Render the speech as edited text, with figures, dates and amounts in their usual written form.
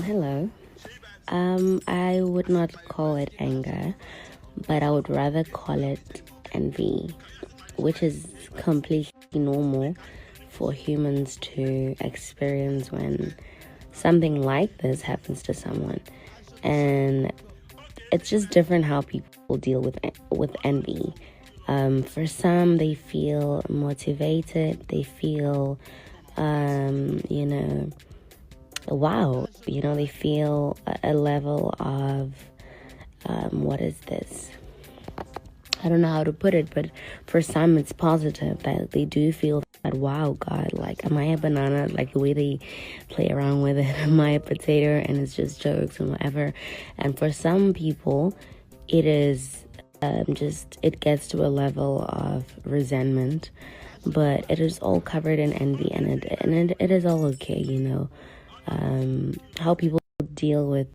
Hello. I would not call it anger, but I would rather call it envy, which is completely normal for humans to experience when something like this happens to someone. And it's just different how people deal with envy. For some, they feel motivated. They feel, you know, wow, they feel a level of, what is this? I don't know how to put it, but for some it's positive that they do feel that, wow, God, like, am I a banana? Like the way they play around with it, am I a potato? And it's just jokes and whatever. And for some people, it is it gets to a level of resentment, but it is all covered in envy, and it is all okay, how people deal with